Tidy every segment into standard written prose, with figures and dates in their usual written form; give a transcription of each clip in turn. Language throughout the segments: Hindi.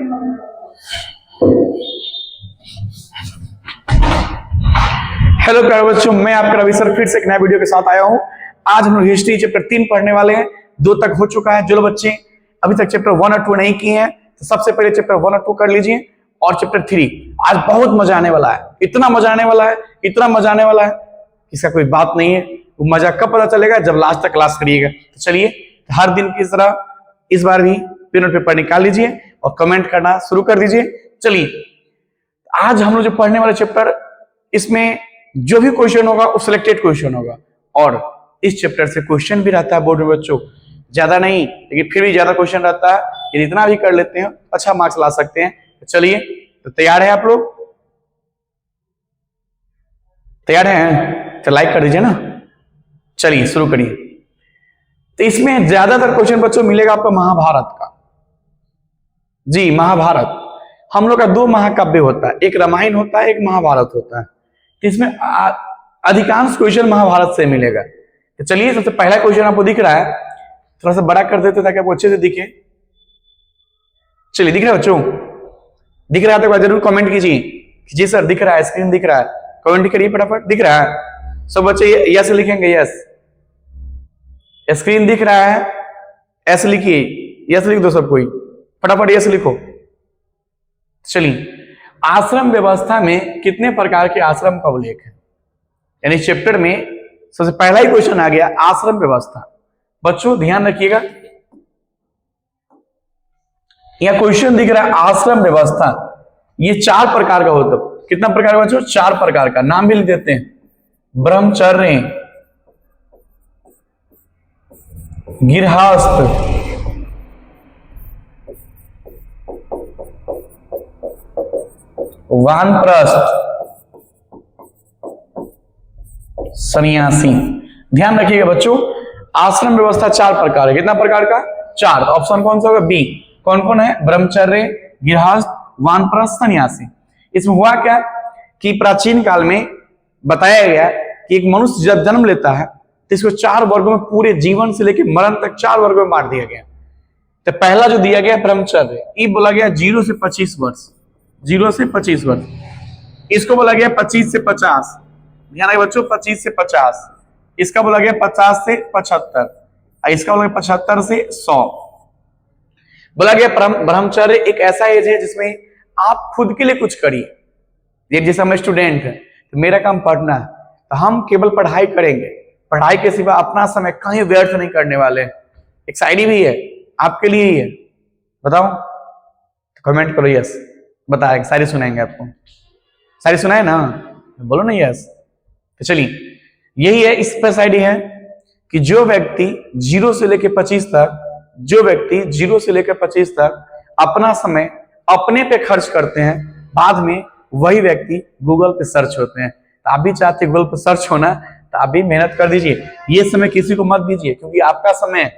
हेलो प्यारे बच्चों, मैं आपका रवि सर फिर से एक नया वीडियो के साथ आया हूं। आज हम लोग हिस्ट्री चैप्टर 3 पढ़ने वाले हैं। 2 तक हो चुका है। जो बच्चे अभी तक चैप्टर 1 और 2 नहीं किए हैं तो सबसे पहले चैप्टर 1 और 2 कर लीजिए, और चैप्टर 3 आज बहुत मजा आने वाला है। इतना मजा आने वाला है, इतना मजा आने वाला है, इसका कोई बात नहीं है। वो मजा कब पता चलेगा? जब लास्ट तक क्लास करिएगा। तो चलिए, हर दिन की तरह इस बार भी पेन और पेपर निकाल लीजिए और कमेंट करना शुरू कर दीजिए। चलिए, आज हम लोग जो पढ़ने वाले चैप्टर, इसमें जो भी क्वेश्चन होगा वो सिलेक्टेड क्वेश्चन होगा, और इस चैप्टर से क्वेश्चन भी रहता है बोर्ड में बच्चों, ज्यादा नहीं लेकिन फिर भी ज्यादा क्वेश्चन रहता है। यदि इतना भी कर लेते हैं अच्छा मार्क्स ला सकते हैं। तो चलिए, तो तैयार है आप लोग? तैयार हैं तो लाइक कर दीजिए ना। चलिए शुरू करिए। तो इसमें ज्यादातर क्वेश्चन बच्चों मिलेगा आपको महाभारत का। जी, महाभारत हम लोग का 2 महाकाव्य होता है, एक रामायण होता है, एक महाभारत होता है। तो इसमें अधिकांश क्वेश्चन महाभारत से मिलेगा। तो चलिए, सबसे पहला क्वेश्चन आपको दिख रहा है, थोड़ा सा बड़ा कर देते ताकि आपको अच्छे से दिखे। चलिए, दिख रहा है बच्चों? दिख रहा है तो जरूर कमेंट कीजिए कि जी सर दिख रहा है, स्क्रीन दिख रहा है। कमेंट करिए फटाफट। दिख रहा है? सब बच्चे यस लिखेंगे, यस। स्क्रीन दिख रहा है, एस लिखिए, यस लिख दो सब कोई, फटाफट यस लिखो। चलिए, आश्रम व्यवस्था में कितने प्रकार के आश्रम का उल्लेख है? यानी चैप्टर में सबसे पहला ही क्वेश्चन आ गया, आश्रम व्यवस्था। बच्चों ध्यान रखिएगा, यह क्वेश्चन दिख रहा है आश्रम व्यवस्था। ये 4 प्रकार का होता है। कितना प्रकार का बच्चों? 4 प्रकार का। नाम भी लिख देते हैं, ब्रह्मचर्य, गृहस्थ, वानप्रस्थ, सन्यासी। ध्यान रखिएगा बच्चों, आश्रम व्यवस्था 4 प्रकार है। कितना प्रकार का? 4। तो ऑप्शन कौन सा होगा? बी। कौन कौन है? ब्रह्मचर्य, गृहस्थ, वानप्रस्थ, सन्यासी। इसमें हुआ क्या कि प्राचीन काल में बताया गया कि एक मनुष्य जब जन्म लेता है तो इसको 4 वर्गों में, पूरे जीवन से लेकर मरण तक 4 वर्गों में बांट दिया गया। तो पहला जो दिया गया ब्रह्मचर्य, ये बोला गया 0 से 25 वर्ष। 0 से 25 वर्ष। इसको बोला गया 25 से 50। ध्यान रखिए बच्चों, 25 से 50। इसका बोला गया 50 से 75। इसका बोला गया 75 से 100। बोला गया ब्रह्मचर्य एक ऐसा एज है जिसमें आप खुद के लिए कुछ करिए। जैसे हम स्टूडेंट हैं तो मेरा काम पढ़ना है, तो हम केवल पढ़ाई करेंगे, पढ़ाई के सिवा अपना समय कहीं व्यर्थ नहीं करने वाले। एक शायरी भी है आपके लिए ही है, बताओ? तो कमेंट करो यस। बताएंगे, शायरी सुनाएंगे आपको। शायरी सुनाए ना, बोलो ना यस। तो चलिए, यही है, इस पर शायरी है कि जो व्यक्ति 0 से लेकर 25 तक, जो व्यक्ति 0 से लेकर 25 तक अपना समय अपने पे खर्च करते हैं, बाद में वही व्यक्ति गूगल पे सर्च होते हैं। तो आप भी चाहते गूगल पे सर्च होना, तो आप भी मेहनत कर दीजिए। ये समय किसी को मत दीजिए, क्योंकि आपका समय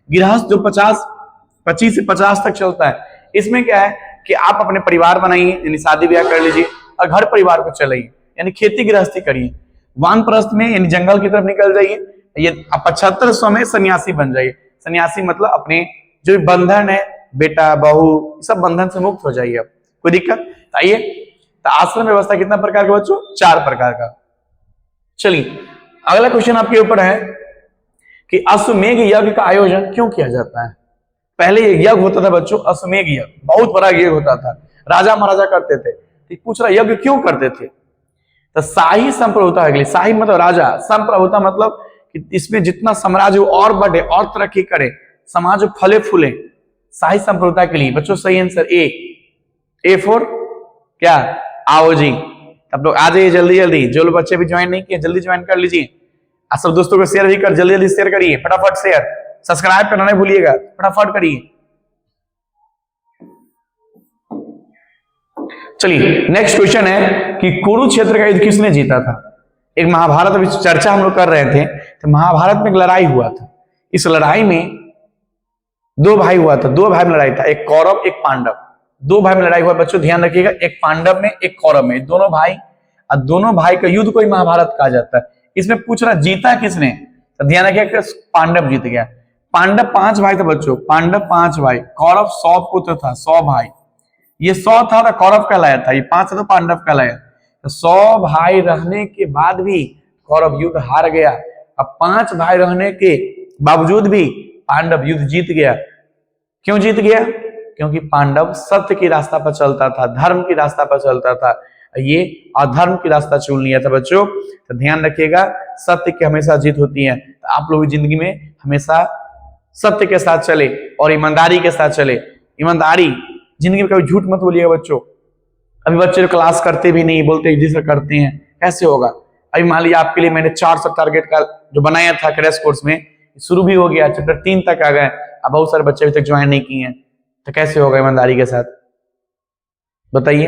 गृहस्थ जो 25 से 50 तक चलता है, इसमें क्या है कि आप अपने परिवार बनाइए, यानी शादी ब्याह कर लीजिए और घर परिवार को चलाइए, यानी खेती गृहस्थी करिए। वानप्रस्थ में यानी जंगल की तरफ निकल जाइए। ये 75 में सन्यासी बन जाइए। सन्यासी मतलब अपने जो बंधन है, बेटा बहू, सब बंधन से मुक्त हो जाइए। अब कोई दिक्कत? आइए, तो आश्रम व्यवस्था कितना प्रकार का बच्चों? 4 प्रकार का। चलिए, अगला क्वेश्चन आपके ऊपर है कि अश्वमेध यज्ञ का आयोजन क्यों किया जाता है? पहले यज्ञ होता था बच्चों, अश्वमेध यज्ञ, बहुत बड़ा यज्ञ होता था, राजा महाराजा करते थे। तो पूछ रहा यज्ञ क्यों करते थे? तो शाही संप्रभुता के लिए। शाही मतलब राजा, संप्रभुता मतलब कि इसमें जितना साम्राज्य और बढ़े और तरक्की करे, समाज फले फूले, शाही संप्रभुता के लिए। बच्चों सही आंसर ए फॉर क्या? आओ जी, अब लोग आ जाइए जल्दी जल्दी। जो लोग बच्चे भी ज्वाइन नहीं किए जल्दी ज्वाइन कर लीजिए। आप सब दोस्तों को शेयर भी कर, जल्दी जल्दी शेयर करिए, फटाफट शेयर, सब्सक्राइब करना नहीं भूलिएगा, फटाफट करिए। चलिए, नेक्स्ट क्वेश्चन है कि कुरुक्षेत्र का युद्ध किसने जीता था? एक महाभारत अभी चर्चा हम लोग कर रहे थे, तो महाभारत में एक लड़ाई हुआ था। इस लड़ाई में 2 भाई हुआ था, 2 भाई में लड़ाई था, एक कौरव एक पांडव। 2 भाई में लड़ाई हुआ बच्चों, ध्यान रखिएगा, एक पांडव में एक कौरव में, दोनों भाई। और दोनों भाई का युद्ध को ही महाभारत कहा जाता है। इसमें पूछ रहा जीता किसने? तो ध्यान रखिएगा, पांडव जीत गया। पांडव 5 भाई थे बच्चों, पांडव 5 भाई, कौरव 100 पुत्र था, 100 भाई। ये 100 था तो कौरव कहलाया था, ये 5 था तो पांडव कहलाया। तो 100 भाई रहने के बाद भी कौरव युद्ध हार गया। अब 5 भाई रहने के बावजूद भी पांडव युद्ध जीत गया। क्यों जीत गया? क्योंकि पांडव सत्य की रास्ता पर चलता था, धर्म की रास्ता पर चलता था, ये अधर्म की रास्ता चुन लिया था बच्चों। तो ध्यान रखिएगा, सत्य की हमेशा जीत होती है। तो आप लोग जिंदगी में हमेशा सत्य के साथ चले और ईमानदारी के साथ चले। ईमानदारी, जिंदगी में कभी झूठ मत बोलिएगा बच्चों। अभी बच्चे क्लास करते भी नहीं, बोलते जिसे करते हैं, कैसे होगा? अभी मान लीजिए आपके लिए मैंने 400 टारगेट का जो बनाया था क्रैश कोर्स में, शुरू भी हो गया, चैप्टर 3 तक आ गए, अब बहुत सारे बच्चे अभी तक ज्वाइन नहीं किए हैं, तो कैसे होगा ईमानदारी के साथ? बताइए।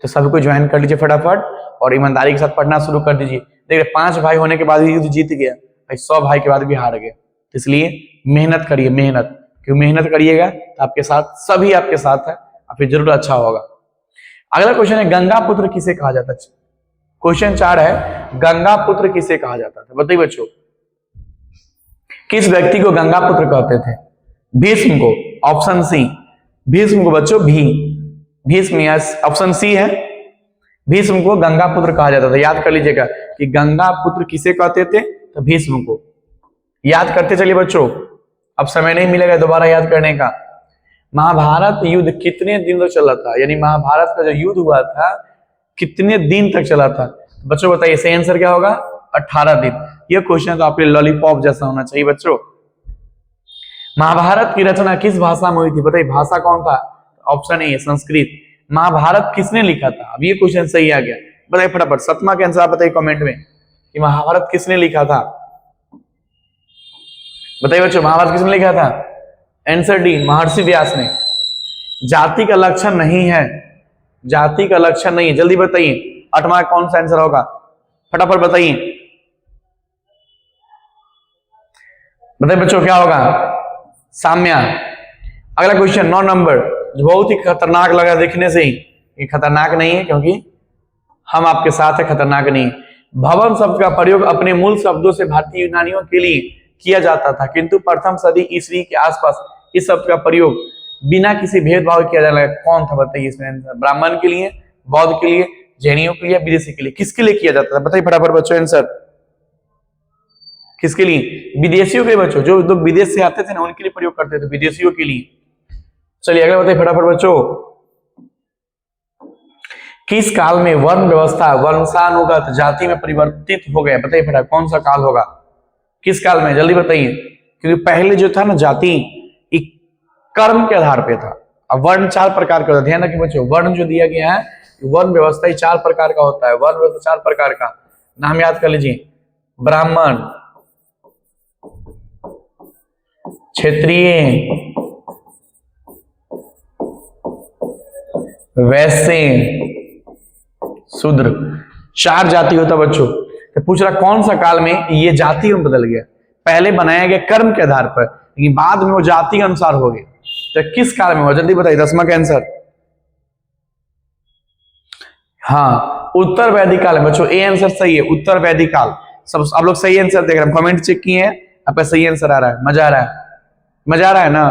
तो सभी को ज्वाइन कर लीजिए फटाफट और ईमानदारी के साथ पढ़ना शुरू कर दीजिए। देखिए 5 भाई होने के बाद भी युद्ध जीत गया, 100 भाई के बाद भी हार गया। इसलिए मेहनत करिए, मेहनत, क्यों मेहनत करिएगा तो आपके साथ सभी आपके साथ है, आपके जरूर अच्छा होगा। अगला क्वेश्चन है, गंगा पुत्र किसे कहा जाता है? क्वेश्चन 4 है, गंगा पुत्र किसे कहा जाता था? बताइए बच्चों, किस व्यक्ति को गंगा पुत्र कहते थे? भीष्म को, ऑप्शन सी। भीष्म को बच्चों, भीष्म, यस, ऑप्शन सी है। भीष्म को गंगा पुत्र कहा जाता था। याद कर लीजिएगा कि गंगा पुत्र किसे कहते थे? तो भीष्म को। याद करते चलिए बच्चों, अब समय नहीं मिलेगा दोबारा याद करने का। महाभारत युद्ध कितने दिन तक चला था? यानी महाभारत का जो युद्ध हुआ था कितने दिन तक चला था? बच्चों बताइए, सही आंसर क्या होगा? 18 दिन। यह क्वेश्चन तो आपके लॉलीपॉप जैसा होना चाहिए बच्चों। महाभारत की रचना किस भाषा में हुई थी? बताइए, भाषा कौन था? Option A Sanskrit. महाभारत किसने लिखा था? अब ये क्वेश्चन सही आ गया, बताइए फटाफट। 7वां के आंसर आप बताइए कमेंट में कि महाभारत किसने लिखा था। बताइए बच्चों, महाभारत किसने लिखा था? आंसर डी, महर्षि व्यास ने। जाति का लक्षण नहीं है, जाति का लक्षण नहीं है, जल्दी बताइए 8वां कौन सा आंसर होगा? फटाफट बताइए, बताइए बच्चों क्या होगा? साम्या। अगला क्वेश्चन 9 नंबर, जो बहुत ही खतरनाक लगा देखने से ही। ये खतरनाक नहीं है क्योंकि हम आपके साथ है, खतरनाक नहीं। भवन शब्द का प्रयोग अपने मूल शब्दों से भारतीय यूनानियों के लिए किया जाता था, किंतु प्रथम सदी ईस्वी के आसपास इस शब्द का प्रयोग बिना किसी भेदभाव किया जाने लगा। कौन था बताइए इसमें आंसर? ब्राह्मण के लिए, बौद्ध के लिए, जैनियों के लिए, विदेशी के लिए? किसके लिए किया जाता था? बताइए फटाफट बच्चों आंसर। किसके लिए? विदेशियों के बच्चों, जो लोग विदेश से आते थे ना उनके लिए प्रयोग करते थे, विदेशियों के लिए। चलिए अगला बताइए फटाफट बच्चों, किस काल में वर्ण व्यवस्था वंशानुगत जाति में परिवर्तित हो गया? बताइए फटाफट, कौन सा काल होगा? किस काल में? जल्दी बताइए। क्योंकि पहले जो था ना जाति एक कर्म के आधार पे था, अब वर्ण 4 प्रकार का होता है। ध्यान रखिए बच्चों, वर्ण जो दिया गया है वर्ण व्यवस्था 4 प्रकार का होता है। वर्ण व्यवस्था 4 प्रकार का, नाम याद कर लीजिए। ब्राह्मण, क्षत्रिय, वैश्य, शूद्र, 4 जाति होता बच्चों। तो पूछ रहा कौन सा काल में ये जाति में बदल गया? पहले बनाया गया कर्म के आधार पर, लेकिन बाद में वो जाति के अनुसार हो गए। तो किस काल में हुआ? जल्दी बताइए 10वां का आंसर। हाँ, उत्तर वैदिक काल में बच्चों, ए आंसर सही है, उत्तर वैदिक काल। सब आप लोग सही आंसर देख रहे हैं, कमेंट चेक किए हैं, आपका सही आंसर आ रहा है। मजा आ रहा है? मजा आ रहा है ना?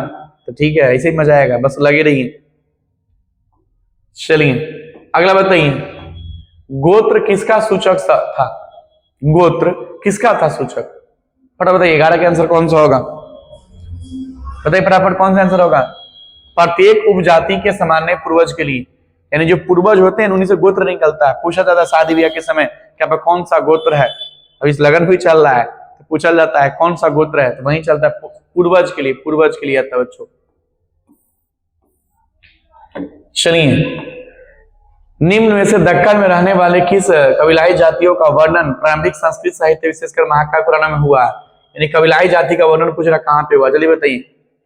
तो ठीक है, ऐसे ही मजा आएगा, बस लगे रहिए। चलिए अगला बताइए, गोत्र किसका सूचक था? गोत्र किसका था सूचक? फटाफट बताइए, 11 का आंसर कौन सा होगा? बताइए फटाफट कौन सा आंसर होगा? प्रत्येक उपजाति के सामान्य पूर्वज के लिए, यानी जो पूर्वज होते हैं उन्हीं से गोत्र निकलता है। पूछा जाता है शादी ब्याह के समय क्या पर कौन सा गोत्र है? अब इस लगन भी चल रहा है तो पूछा जाता है कौन सा गोत्र है, तो वही चलता है पूर्वज के लिए, पूर्वज के लिए आता है बच्चों। चलिए, निम्न में से दक्कन में रहने वाले किस कबीलाई जातियों का वर्णन प्रारंभिक संस्कृत साहित्य विशेषकर महाकाव्य पुराण में हुआ? यानी कबीलाई जाति का वर्णन पूछ रहा कहां पे हुआ? जल्दी बताइए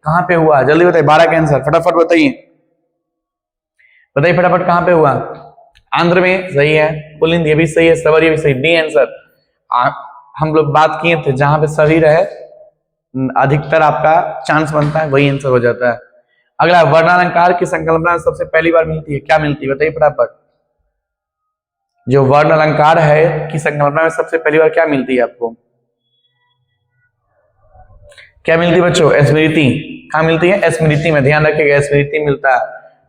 कहां पे हुआ? जल्दी बताइए, 12 का आंसर फटाफट बताइए, बताइए फटाफट कहां पे हुआ? आंध्र में, सही है। पुलिंद ये भी सही है, सवर ये भी सही, डी आंसर। हम लोग बात किए थे जहां पे सभी रहे अधिकतर आपका चांस बनता है, वही आंसर हो जाता है। अगला, वर्णालंकार की संकल्पना सबसे पहली बार मिलती है, क्या मिलती है? बताइए फटाफट। जो वर्ण अलंकार है की संकल्पना में सबसे पहली बार क्या मिलती है आपको? क्या मिलती है बच्चों? स्मृति। कहां मिलती है? स्मृति में। ध्यान रखिएगा, स्मृति मिलता है।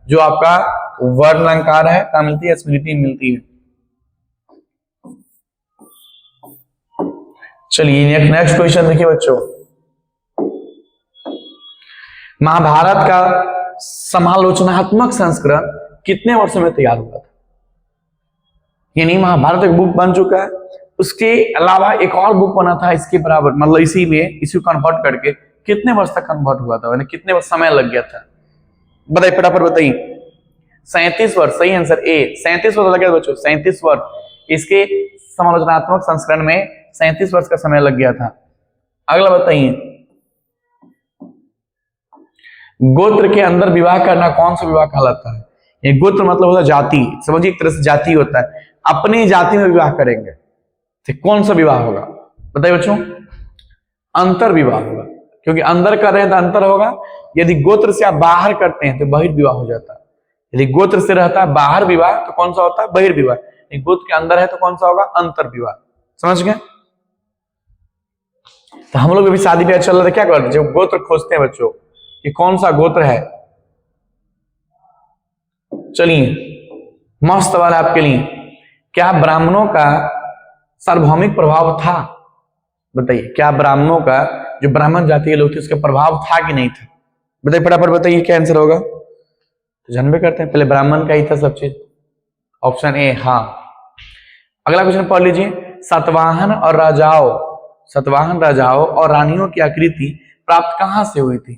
जो आपका वर्ण अलंकार है, कहाँ मिलती है? स्मृति मिलती है। चलिए नेक्स्ट क्वेश्चन देखिए बच्चों, महाभारत का समालोचनात्मक संस्करण कितने वर्षों में तैयार हुआ था? यानी महाभारत एक बुक बन चुका है, उसके अलावा एक और बुक बना था इसके बराबर, मतलब इसी में इसी कन्वर्ट करके कितने वर्ष तक कन्वर्ट हुआ था, यानी कितने वर्ष समय लग गया था? बताइए फटाफट बताइए। 37 वर्ष, सही आंसर ए, 37 वर्ष लग गया बच्चों, 37 वर्ष। इसके समालोचनात्मक संस्करण में 37 वर्ष का समय लग गया था। अगला बताइए, गोत्र के अंदर विवाह करना कौन सा विवाह कहलाता है? ये गोत्र मतलब होता है जाति, समझिए एक तरह से जाति होता है, अपनी जाति में विवाह करेंगे तो कौन सा विवाह होगा? बताइए बच्चों, अंतर विवाह होगा, क्योंकि अंदर कर रहे हैं तो अंतर होगा। यदि गोत्र से आप बाहर करते हैं तो बहिर्विवाह हो जाता है। यदि गोत्र से रहता है बाहर विवाह तो कौन सा होता है? बहिर्विवाह। यदि गोत्र के अंदर है तो कौन सा होगा? अंतर विवाह। समझ गए? तो हम लोग अभी शादी ब्याह चल रहा था, क्या करते हैं? जब गोत्र खोजते हैं बच्चों कि कौन सा गोत्र है। चलिए मस्त सवाल है आपके लिए, क्या ब्राह्मणों का सार्वभौमिक प्रभाव था? बताइए, क्या ब्राह्मणों का, जो ब्राह्मण जाति के लोग थे, उसका प्रभाव था कि नहीं था? बताइए फटाफट बताइए, क्या आंसर होगा? तो जानबे करते हैं, पहले ब्राह्मण का ही था सब चीज। ऑप्शन ए हाँ। अगला क्वेश्चन पढ़ लीजिए, सातवाहन राजाओं और रानियों की आकृति प्राप्त कहां से हुई थी?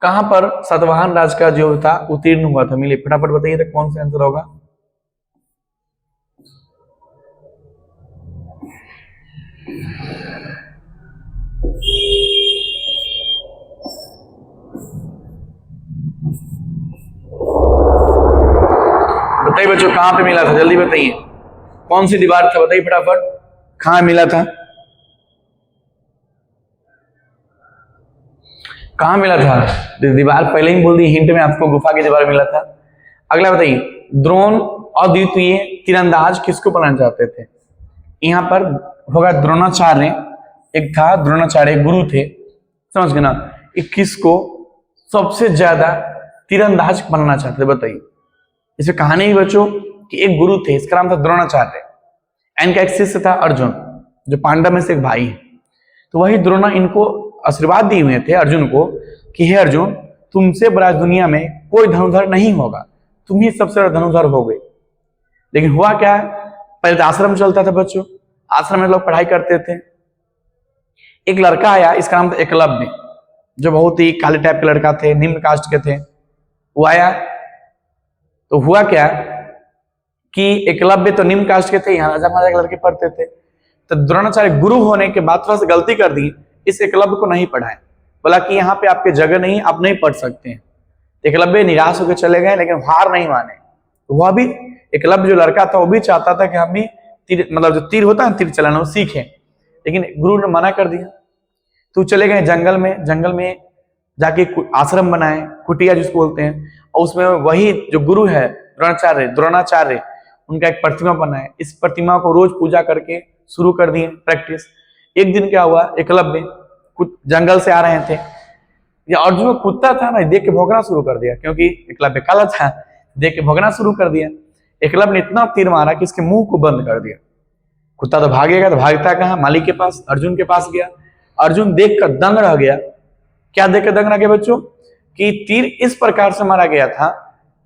कहां पर सातवाहन राज का जो था उत्तीर्ण हुआ था? मिले फटाफट बताइए तो कौन सा आंसर होगा? बताइए बच्चों, कहां पे मिला था? जल्दी बताइए, कौन सी दीवार था? बताइए फटाफट, कहां मिला था? कहां मिला था? दीवार पहले ही बोल दी हिंट में आपको, गुफा की दीवार मिला था। अगला बताइए, द्रोण अद्वितीय तीरंदाज किसको बनाना चाहते थे? यहाँ पर होगा द्रोणाचार्य, एक था द्रोणाचार्य, गुरु थे, समझ गए ना? किसको सबसे ज्यादा तीरंदाज बनाना चाहते थे? बताइए। इसमें कहानी ही बच्चों कि एक गुरु थे, इसका नाम था द्रोणाचार्य, इनका एक शिष्य था अर्जुन, जो पांडव में से एक भाई है। तो वही द्रोण इनको आशीर्वाद दिए हुए थे अर्जुन को कि हे अर्जुन, तुमसे बड़ा दुनिया में कोई धनुर्धर नहीं होगा, तुम ही सबसे बड़ा धनुर्धर हो गए। लेकिन हुआ क्या, पहले तो आश्रम चलता था बच्चों, आश्रम में लोग पढ़ाई करते थे। एक लड़का आया, इसका नाम था एकलव्य, जो बहुत ही काले टाइप के लड़का थे, निम्न कास्ट के थे। वो आया तो हुआ क्या कि एकलव्य तो निम्न कास्ट के थे, यहाँ राजा महाराजा के लड़के पढ़ते थे। तो द्रोणाचार्य गुरु होने के बाद थोड़ा सा गलती कर दी, इस एकलव्य को नहीं पढ़ाए, बोला कि यहाँ पे आपके जगह नहीं, आप नहीं पढ़ सकते हैं। एकलव्य निराश होकर चले गए, लेकिन हार नहीं माने। तो वह भी एकलव्य जो लड़का था वो भी चाहता था कि हम भी तीर, मतलब जो तीर होता है तीर चलाना, वो सीखें, लेकिन गुरु ने मना कर दिया। तो चले गए जंगल में जाके आश्रम बनाए, कुटिया जिसको बोलते हैं, और उसमें वही जो गुरु है द्रोणाचार्य उनका एक प्रतिमा बनाए। इस प्रतिमा को रोज पूजा करके शुरू कर दिए प्रैक्टिस। एक दिन क्या हुआ, एकलव्य जंगल से आ रहे थे, या अर्जुन को कुत्ता था ना, देख के भौंकना शुरू कर दिया, क्योंकि एकलव्य काला था, देख के भौंकना शुरू कर दिया। एकलव्य ने इतना तीर मारा कि इसके मुंह को बंद कर दिया। कुत्ता तो भागेगा, तो भागता कहाँ, मालिक के पास, अर्जुन के पास गया। अर्जुन देख कर दंग रह गया। क्या देख कर दंग रह गया बच्चों? कि तीर इस प्रकार से मारा गया था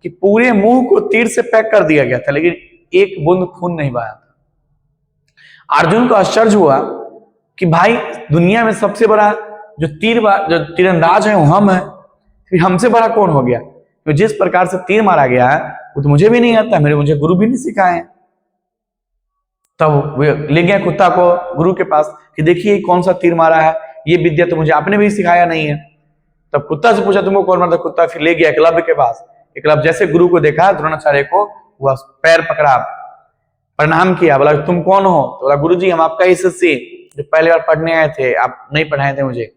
कि पूरे मुंह को तीर से पैक कर दिया गया था, लेकिन एक बूंद खून नहीं बहा था। अर्जुन को आश्चर्य हुआ कि भाई दुनिया में सबसे बड़ा जो तीरंदाज है वो हम है, फिर हमसे बड़ा कौन हो गया? तो जिस प्रकार से तीर मारा गया है वो तो मुझे भी नहीं आता, मुझे गुरु भी नहीं सिखाए हैं। तब वो ले गया कुत्ता को गुरु के पास कि देखिए कौन सा तीर मारा है, ये विद्या तो मुझे आपने भी सिखाया नहीं है। तब कुत्ता से पूछा तुमको कौन मारा? कुत्ता फिर ले गया एकलव्य के पास। एकलव्य जैसे गुरु को देखा द्रोणाचार्य को, वह पैर पकड़ा, प्रणाम किया, बोला तुम कौन हो? तो बोला गुरु जी हम आपका ही शिष्य जो पहले बार पढ़ने आए थे, आप नहीं पढ़ाए थे मुझे।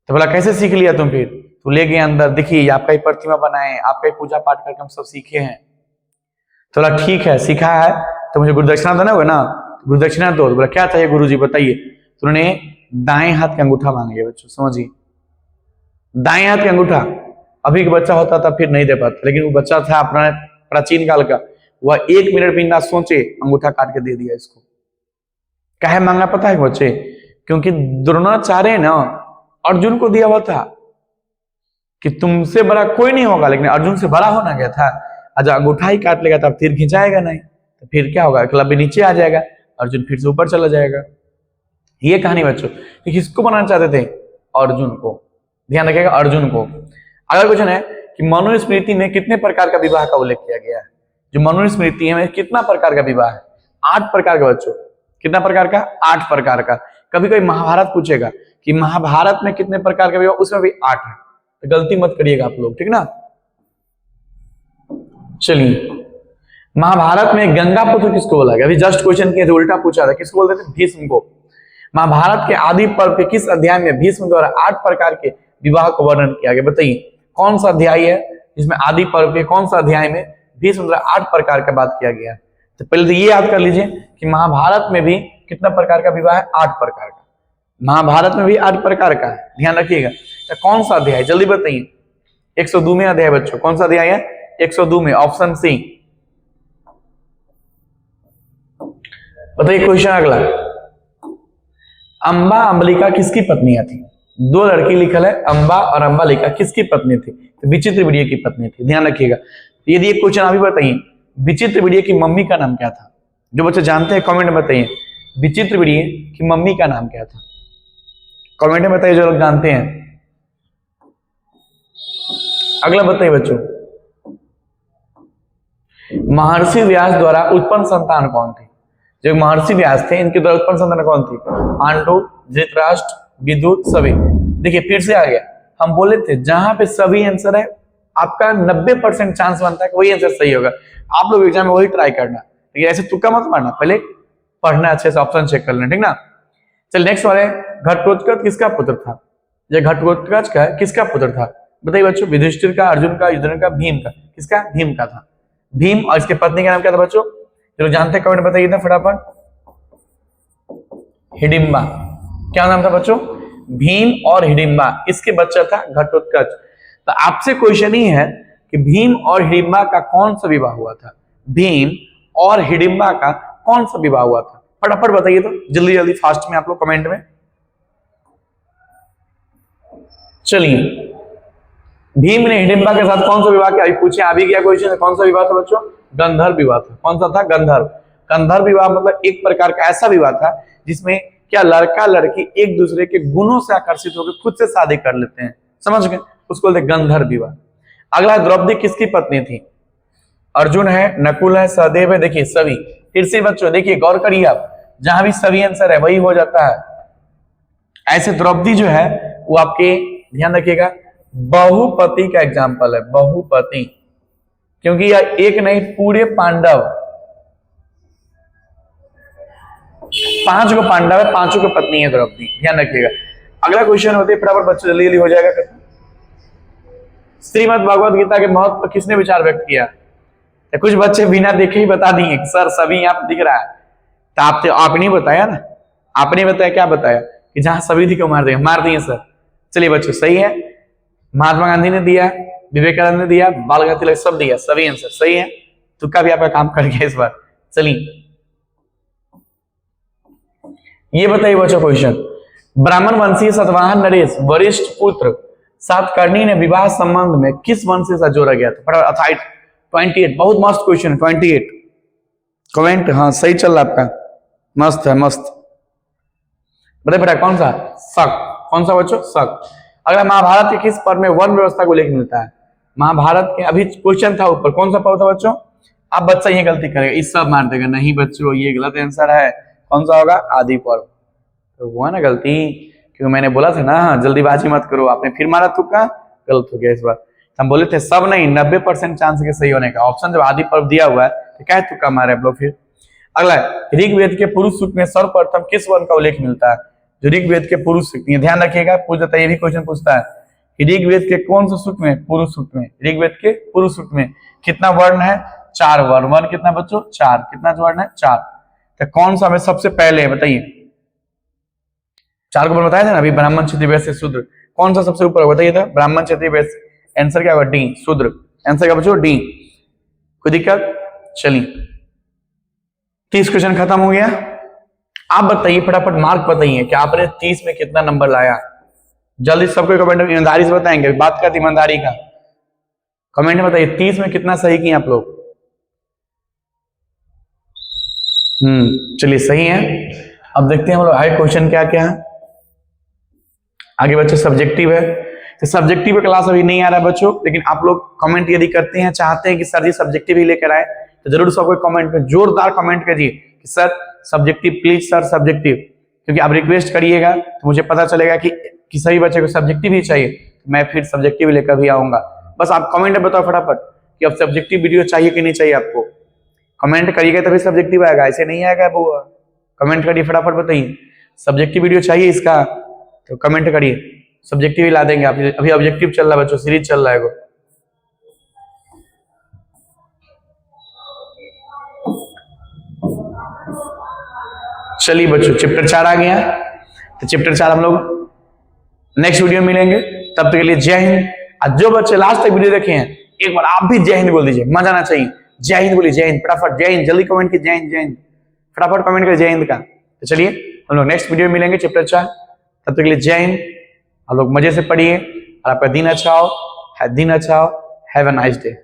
तो बोला कैसे सीख लिया तुम? फिर तो ले गए अंदर, देखिए आपका ही प्रतिमा बनाए, आपका ही पूजा पाठ करके हम सब सीखे हैं। तो बोला ठीक है सीखा है तो मुझे गुरुदक्षिणा देना होगा ना, गुरुदक्षिणा दो। तो बोला क्या चाहिए गुरु जी बताइए? तो उन्होंने दाएं हाथ का अंगूठा मांगे बच्चों, समझिए दाएं हाथ का अंगूठा। अभी का बच्चा होता था फिर नहीं दे पाता, लेकिन वो बच्चा था अपना प्राचीन काल का, वह 1 मिनट भी ना सोचे अंगूठा काट के दे दिया इसको। काहे मांगा पता है बच्चे? क्योंकि द्रोणाचार्य ना अर्जुन को दिया हुआ था कि तुमसे बड़ा कोई नहीं होगा, लेकिन अर्जुन से बड़ा होना गया था। आज अंगूठा ही काट लेगा तब तीर खिंचाएगा नहीं, तो फिर क्या होगा? एकलव्य नीचे आ जाएगा, अर्जुन फिर से ऊपर चला जाएगा। ये कहानी बच्चों कि किसको बनाना चाहते थे? अर्जुन को। ध्यान रखिएगा, अर्जुन को। अगला क्वेश्चन है कि मनुस्मृति में कितने प्रकार का विवाह का उल्लेख किया गया है? जो मनुस्मृति है में कितना प्रकार का विवाह है? 8 प्रकार का बच्चों। कितना प्रकार का? 8 प्रकार का। कभी कभी महाभारत पूछेगा कि महाभारत में कितने प्रकार का विवाह, उसमें भी 8 है, तो गलती मत करिएगा आप लोग, ठीक ना। चलिए, महाभारत में गंगा पुत्र किसको बोला गया? अभी जस्ट क्वेश्चन किए थे, उल्टा पूछा था, किसको बोलते थे? भीष्म को। महाभारत के आदि पर्व के किस अध्याय में भीष्म द्वारा 8 प्रकार के विवाह को वर्णन किया गया? बताइए कौन सा अध्याय है जिसमें आदि पर्व के कौन सा अध्याय में भीष्म द्वारा 8 प्रकार का बात किया गया? तो पहले तो ये याद कर लीजिए कि महाभारत में भी कितना प्रकार का विवाह है? 8 प्रकार का। महाभारत में भी 8 प्रकार का है, ध्यान रखिएगा। तो कौन सा अध्याय, जल्दी बताइए। 102वें अध्याय बच्चों। कौन सा अध्याय है? 102 में, ऑप्शन सी। बताइए क्वेश्चन अगला। अंबा अंबलिका किसकी पत्नियां थी? 2 लड़की लिखल है, अंबा और अंबालिका किसकी पत्नी थी? तो विचित्र विड़िय की पत्नी थी, ध्यान रखिएगा। यदि एक क्वेश्चन अभी बताइए, विचित्र विड़िय की मम्मी का नाम क्या था? जो बच्चे जानते हैं कमेंट में बताइए, विचित्र विड़िय की मम्मी का नाम क्या था? कमेंट में बताइए जो लोग जानते हैं। अगला बताइए बच्चों, महर्षि व्यास द्वारा उत्पन्न संतान कौन थी? जो महर्षि व्यास थे, इनके द्वारा उत्पन्न संतान कौन थी? पांडु, धृतराष्ट्र, विदुर, सभी। देखिए फिर से आ गया, हम बोले थे जहां पे सभी आंसर है आपका 90% चांस बनता है कि वही आंसर सही होगा। आप लोग एग्जाम में वही ट्राई करना, ठीक है? ऐसे तुक्का मत मारना, पहले पढ़ना, अच्छे से ऑप्शन चेक कर लेना, ठीक ना। चल नेक्स्ट वाले, घटोत्कच किसका पुत्र था? ये घटोत्कच का किसका पुत्र था? बताइए बच्चों। युधिष्ठिर का, अर्जुन का, युधिष्ठिर का, भीम का। किसका? भीम का था। भीम और इसके पत्नी का नाम क्या था बच्चों? जो जानते हैं कमेंट बताइए ना फटाफट। हिडिंबा। क्या नाम था बच्चों? भीम और हिडिंबा, इसके बच्चा था घटोत्कच। तो आपसे क्वेश्चन ही है कि भीम और हिडिंबा का कौन सा विवाह हुआ था? भीम और हिडिंबा का कौन सा विवाह हुआ था? फटाफट बताइए तो, जल्दी जल्दी फास्ट में आप लोग कमेंट में। चलिए, भीम ने हिडिंबा के साथ कौन सा विवाह किया? अभी पूछे, अभी क्या क्वेश्चन? कौन सा विवाह था बच्चों? गंधर्व विवाह था। कौन सा था? गंधर्व। गंधर्व विवाह मतलब एक प्रकार का ऐसा विवाह था जिसमें क्या लड़का लड़की एक दूसरे के गुणों से आकर्षित होकर खुद से शादी कर लेते हैं, समझ गए? उसको बोलते गंधर्व विवाह। अगला, द्रौपदी किसकी पत्नी थी? अर्जुन है, नकुल है, सहदेव है, देखिए सभी। फिर से बच्चों देखिए, गौर करिए आप, जहां भी सभी आंसर है वही हो जाता है। ऐसे द्रौपदी जो है वो आपके, ध्यान रखिएगा, बहुपति का एग्जाम्पल है, बहुपति। क्योंकि यह एक नहीं, पूरे पांडव, 5 को पांडव है, 5 को पत्नी है द्रौपदी, ध्यान रखिएगा। अगला क्वेश्चन होते फटाफट बच्चों, जल्दी जल्दी हो जाएगा। श्रीमद् भगवद गीता के महत्व पर किसने विचार व्यक्त किया? तो कुछ बच्चे बिना देखे ही बता दिए सर सभी यहाँ पे दिख रहा है। तो आप नहीं बताया ना, आपने बताया, क्या बताया? कि जहां सभी थी को मार दिए सर। चलिए बच्चों, सही है। महात्मा गांधी ने दिया, विवेकानंद ने दिया, बाल गंगाधर तिलक, सब दिया, सभी आंसर सही है। तुक्का भी आपका काम कर गया इस बार। चलिए ये बताइए बच्चों क्वेश्चन, ब्राह्मण वंशीय सतवाहन नरेश वरिष्ठ पुत्र सातकर्णी ने विवाह संबंध में किस वंश से जोड़ा गया था? 28, बहुत मस्त क्वेश्चन। 28 कमेंट, हाँ सही चल रहा आपका, मस्त है, मस्त। बताइए बेटा कौन सा? शक। कौन सा बच्चों? शक। अगला, महाभारत के किस पर्व में वर्ण व्यवस्था को उल्लेख मिलता है? महाभारत के, अभी क्वेश्चन था ऊपर, कौन सा पर्व था बच्चों? अब बच्चा ये गलती करेगा, इस सब मार देगा, नहीं बच्चों ये गलत आंसर है। कौन सा होगा? आदि पर्व। तो हुआ ना गलती, क्योंकि मैंने बोला था ना जल्दीबाजी मत करो, आपने फिर मारा तुक्का, गलत हो गया इस बार। हम बोले थे सब नहीं, 90% चांस के सही होने का। ऑप्शन जब आदि पर्व दिया हुआ है तो क्या तुक्का मारे आप लोग फिर। अगला, ऋग्वेद के पुरुष सूक्त में सर्वप्रथम किस वर्ण का उल्लेख मिलता है? जो ऋग्वेद के पुरुष सूक्त, ध्यान रखिएगा, पूछ देता है, ये भी क्वेश्चन पूछता है। ऋग्वेद के कौन से सूक्त में? पुरुष सूक्त में। ऋग्वेद के पुरुष सूक्त में कितना वर्ण है? 4 वर्ण। वर्ण कितना बच्चों? 4। कितना वर्ण है? 4। तो कौन सा हमें सबसे पहले बताइए? 4 को बताया था ना अभी, ब्राह्मण, क्षत्रिय, वैश्य, शूद्र। कौन सा सबसे ऊपर बताइए था? ब्राह्मण, क्षत्रिय, वैश्य। आंसर क्या होगा? डी, शूद्र। आंसर क्या बच्चों? डी। कोई दिक्कत? चलिए 30 क्वेश्चन खत्म हो गया। आप बताइए फटाफट मार्क बताइए कि आपने 30 में कितना नंबर लाया। जल्दी सबको कमेंट में ईमानदारी से बताएंगे, बात करते ईमानदारी का। कमेंट में बताइए 30 में कितना सही किए आप लोग। चलिए सही है। अब देखते हैं हम लोग आगे क्वेश्चन क्या क्या है। आगे बच्चे सब्जेक्टिव है, तो सब्जेक्टिव क्लास अभी नहीं आ रहा है बच्चों, लेकिन आप लोग कमेंट यदि करते हैं, चाहते हैं कि सर जी सब्जेक्टिव ही लेकर आए, तो जरूर सबको कमेंट में जोरदार कमेंट कीजिए कि sir subjective please, sir subjective. क्योंकि आप रिक्वेस्ट करिएगा तो मुझे पता चलेगा कि सभी बच्चे को सब्जेक्टिव ही चाहिए, मैं फिर सब्जेक्टिव लेकर भी आऊंगा। बस आप कमेंट में बताओ फटाफट कि अब सब्जेक्टिव वीडियो चाहिए कि नहीं चाहिए आपको। कमेंट करिएगा तभी सब्जेक्टिव आएगा, ऐसे नहीं आएगा वो। कमेंट करिए फटाफट, बताइए सब्जेक्टिव वीडियो चाहिए इसका, तो कमेंट करिए, सब्जेक्टिव ही ला देंगे। आप अभी ऑब्जेक्टिव चल रहा है बच्चों, सीरीज चल रहा है। चलिए बच्चों चैप्टर 4 आ गया, तो चैप्टर 4 हम लोग नेक्स्ट वीडियो में मिलेंगे। तब तक के लिए जय हिंद। और जो बच्चे लास्ट तक वीडियो देखे हैं, एक बार आप भी जय हिंद बोल दीजिए, मजा आना चाहिए। जय हिंद बोलिए, जय हिंद फटाफट, जय हिंद जल्दी कमेंट कीजिए, जय हिंद, जय हिंद फटाफट कमेंट करिए जय हिंद का। तो चलिए हम लोग नेक्स्ट वीडियो में मिलेंगे चैप्टर 4। तब तक के लिए जय हिंद। आप लोग मजे से पढ़िए और आपका दिन अच्छा हो, दिन अच्छा हो। Have a nice day.